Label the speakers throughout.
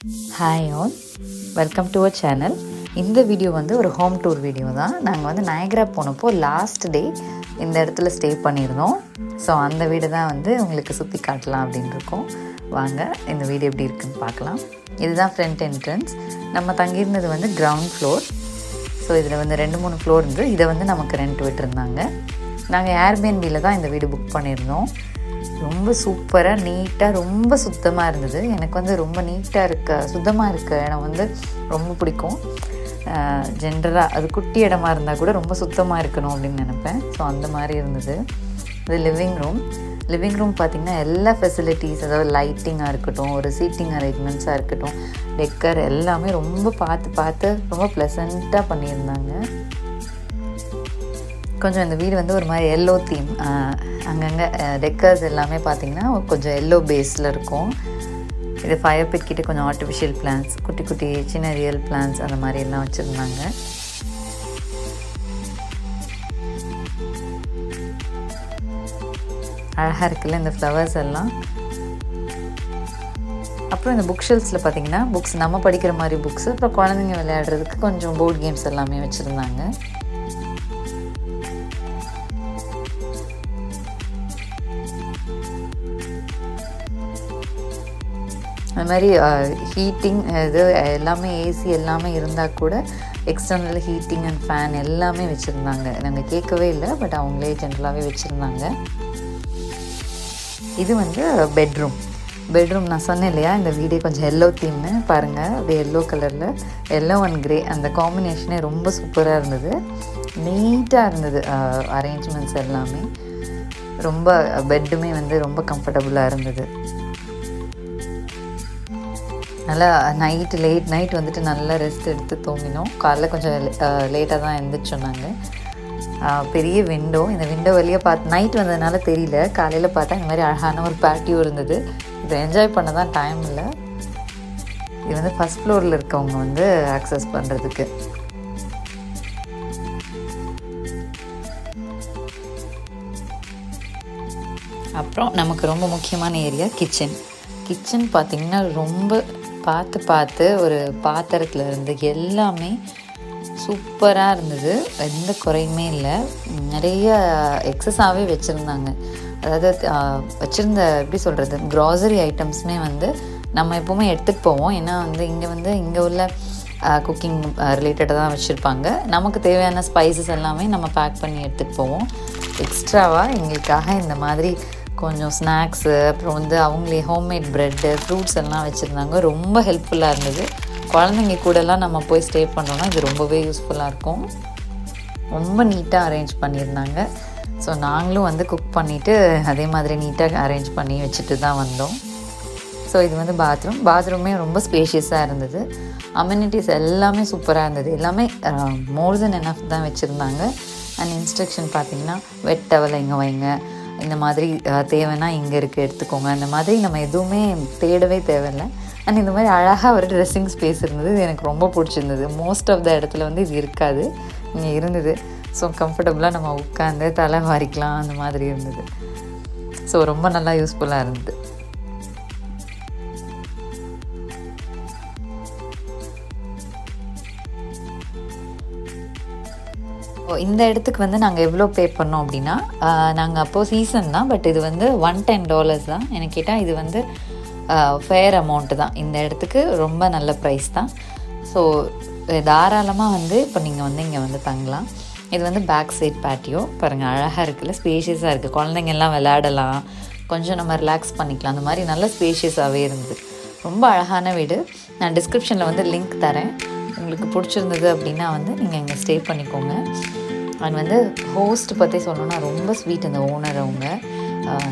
Speaker 1: Hi all, welcome to our channel. இந்த video வந்து ஒரு ஹோம் டூர் வீடியோ தான். நாங்கள் வந்து நயகரா போனப்போ லாஸ்ட் டே இந்த இடத்துல ஸ்டே பண்ணியிருந்தோம். ஸோ அந்த வீடு தான் வந்து உங்களுக்கு சுற்றி காட்டலாம் அப்படின்னு இருக்கோம். வாங்க இந்த வீடு எப்படி இருக்குன்னு பார்க்கலாம். இதுதான் ஃப்ரண்ட் என்ட்ரன்ஸ். நம்ம தங்கியிருந்தது வந்து கிரவுண்ட் ஃப்ளோர். ஸோ இதில் வந்து 2-3 ஃப்ளோர் இருந்து இதை வந்து நமக்கு ரெண்ட் விட்டுருந்தாங்க. நாங்கள் ஏர்பிஎன்பியில் தான் இந்த வீடு புக் பண்ணியிருந்தோம். ரொம்ப சூப்பராக நீட்டாக ரொம்ப சுத்தமாக இருந்தது. எனக்கு வந்து ரொம்ப நீட்டாக சுத்தமாக இருக்க இடம் வந்து ரொம்ப பிடிக்கும். ஜென்ரலாக அது குட்டி இடமா இருந்தால் கூட ரொம்ப சுத்தமாக இருக்கணும் அப்படின்னு நினப்பேன். ஸோ அந்த மாதிரி இருந்தது. இது லிவிங் ரூம் பார்த்திங்கன்னா எல்லா ஃபெசிலிட்டிஸ், அதாவது லைட்டிங்காக இருக்கட்டும், ஒரு சீட்டிங் அரேஞ்ச்மெண்ட்ஸாக இருக்கட்டும், டெக்கர் எல்லாமே ரொம்ப பார்த்து ரொம்ப ப்ளசண்ட்டாக பண்ணியிருந்தாங்க. கொஞ்சம் இந்த வீடு வந்து ஒரு மாதிரி எல்லோ தீம், அங்கங்கே டெக்கர்ஸ் எல்லாமே பார்த்திங்கன்னா கொஞ்சம் எல்லோ பேஸில் இருக்கும். இது ஃபயர் பிட் கிட்டே கொஞ்சம் ஆர்டிஃபிஷியல் பிளான்ஸ், குட்டி சின்ன ரியல் பிளான்ஸ் அந்த மாதிரி எல்லாம் வச்சுருந்தாங்க. அழகாக இருக்குல்ல இந்த ஃப்ளவர்ஸ் எல்லாம். அப்புறம் இந்த புக் ஷெல்ஃப்ஸில் பார்த்திங்கன்னா புக்ஸ், நம்ம படிக்கிற மாதிரி புக்ஸ், அப்புறம் குழந்தைங்க விளையாடுறதுக்கு கொஞ்சம் போர்ட் கேம்ஸ் எல்லாமே வச்சுருந்தாங்க. அது மாதிரி ஹீட்டிங் இது எல்லாமே, ஏசி எல்லாமே இருந்தால் கூட எக்ஸ்டர்னல் ஹீட்டிங் அண்ட் ஃபேன் எல்லாமே வச்சுருந்தாங்க. நாங்கள் கேட்கவே இல்லை, பட் அவங்களே ஜென்ரலாகவே வச்சுருந்தாங்க. இது வந்து பெட்ரூம் நான் சொன்னேன் இல்லையா, இந்த வீடே கொஞ்சம் எல்லோ தீம்னு பாருங்கள். அப்படியே எல்லோ கலரில் எல்லோ அண்ட் க்ரே அந்த காம்பினேஷனே ரொம்ப சூப்பராக இருந்தது. நீட்டாக இருந்தது அரேஞ்ச்மெண்ட்ஸ் எல்லாமே. ரொம்ப பெட்டுமே வந்து ரொம்ப கம்ஃபர்டபுளாக இருந்தது. நல்லா லேட் நைட் வந்துட்டு நல்லா ரெஸ்ட் எடுத்து தூங்கினோம். காலைல கொஞ்சம் லேட்டாக தான் எழுந்திரிச்சோம் நாங்கள். பெரிய விண்டோ, இந்த விண்டோ வழியாக நைட் வந்ததுனால தெரியல. காலையில் பார்த்தா இந்த மாதிரி அழகான ஒரு பேட்டியோ இருந்தது. இதை என்ஜாய் பண்ண தான் டைம் இல்லை. இது வந்து ஃபஸ்ட் ஃப்ளோரில் இருக்கவங்க வந்து ஆக்சஸ் பண்ணுறதுக்கு. அப்புறம் நமக்கு ரொம்ப முக்கியமான ஏரியா கிச்சன் பார்த்திங்கன்னா ரொம்ப பார்த்து ஒரு பாத்திரத்தில் இருந்து எல்லாமே சூப்பராக இருந்தது. எந்த குறையுமே இல்லை. நிறைய எக்ஸஸாகவே வச்சுருந்தாங்க. அதாவது வச்சுருந்த எப்படி சொல்கிறது, க்ராசரி ஐட்டம்ஸுமே வந்து நம்ம எப்போவுமே எடுத்துகிட்டு போவோம். ஏன்னா வந்து இங்கே உள்ள குக்கிங் ரிலேட்டடாக தான் வச்சுருப்பாங்க. நமக்கு தேவையான ஸ்பைசஸ் எல்லாமே நம்ம பேக் பண்ணி எடுத்துகிட்டு போவோம். எக்ஸ்ட்ராவாக எங்களுக்காக இந்த மாதிரி கொஞ்சம் ஸ்நாக்ஸு, அப்புறம் வந்து அவங்களே ஹோம்மேட் ப்ரெட்டு, ஃப்ரூட்ஸ் எல்லாம் வச்சுருந்தாங்க. ரொம்ப ஹெல்ப்ஃபுல்லாக இருந்தது. குழந்தைங்க கூடலாம் நம்ம போய் ஸ்டே பண்ணோன்னா இது ரொம்பவே யூஸ்ஃபுல்லாக இருக்கும். ரொம்ப நீட்டாக அரேஞ்ச் பண்ணியிருந்தாங்க. ஸோ நாங்களும் வந்து குக் பண்ணிவிட்டு அதே மாதிரி நீட்டாக அரேஞ்ச் பண்ணி வச்சுட்டு தான் வந்தோம். ஸோ இது வந்து பாத்ரூமே ரொம்ப ஸ்பேஷியஸாக இருந்தது. அம்யூனிட்டிஸ் எல்லாமே சூப்பராக இருந்தது. எல்லாமே மோர் தென் எனஃப் தான் வச்சுருந்தாங்க. அண்ட் இன்ஸ்ட்ரக்ஷன் பார்த்திங்கன்னா வெட் டவலை இங்கே வைங்க, இந்த மாதிரி தேவைன்னா இங்கே இருக்குது எடுத்துக்கோங்க, அந்த மாதிரி நம்ம எதுவுமே தேடவே தேவையில்லை. அண்ட் இந்த மாதிரி அழகாக ஒரு ட்ரெஸ்ஸிங் ஸ்பேஸ் இருந்தது. இது எனக்கு ரொம்ப பிடிச்சிருந்தது. மோஸ்ட் ஆஃப் த இடத்துல வந்து இது இருக்காது, இங்கே இருந்தது. ஸோ கம்ஃபர்டபுளாக நம்ம உட்காந்து தலை வாரிக்கலாம், அந்த மாதிரி இருந்தது. ஸோ ரொம்ப நல்லா யூஸ்ஃபுல்லாக இருந்தது. இந்த இடத்துக்கு வந்து நாங்கள் எவ்வளோ பே பண்ணோம் அப்படின்னா, நாங்கள் அப்போது சீசன் தான், பட் இது வந்து $110 தான். எனக்கு கேட்டால் இது வந்து ஃபேர் அமௌண்ட்டு தான். இந்த இடத்துக்கு ரொம்ப நல்ல ப்ரைஸ் தான். ஸோ தாராளமாக வந்து இப்போ நீங்கள் வந்து இங்கே வந்து தங்கலாம். இது வந்து பேக் சைட் பேட்டியோ பாருங்கள், அழகாக இருக்குல்ல, ஸ்பேஷியஸாக இருக்குது. குழந்தைங்கள்லாம் விளையாடலாம், கொஞ்சம் நம்ம ரிலாக்ஸ் பண்ணிக்கலாம். அந்த மாதிரி நல்ல ஸ்பேஷியஸாகவே இருந்தது. ரொம்ப அழகான வீடு. நான் டிஸ்கிரிப்ஷனில் வந்து லிங்க் தரேன். உங்களுக்கு பிடிச்சிருந்தது அப்படின்னா வந்து நீங்கள் இங்கே ஸ்டே பண்ணிக்கோங்க. அண்ட் வந்து ஹோஸ்ட் பற்றி சொல்லணுன்னா ரொம்ப ஸ்வீட். அந்த ஓனர் அவங்க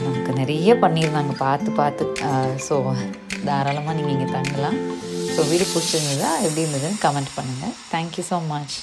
Speaker 1: நமக்கு நிறைய பண்ணியிருந்தாங்க பார்த்து. ஸோ தாராளமாக நீங்கள் இங்கே தங்கலாம். ஸோ வீடு பிடிச்சிருந்ததா எப்படி இருந்ததுன்னு கமெண்ட் பண்ணுங்கள். Thank you so much.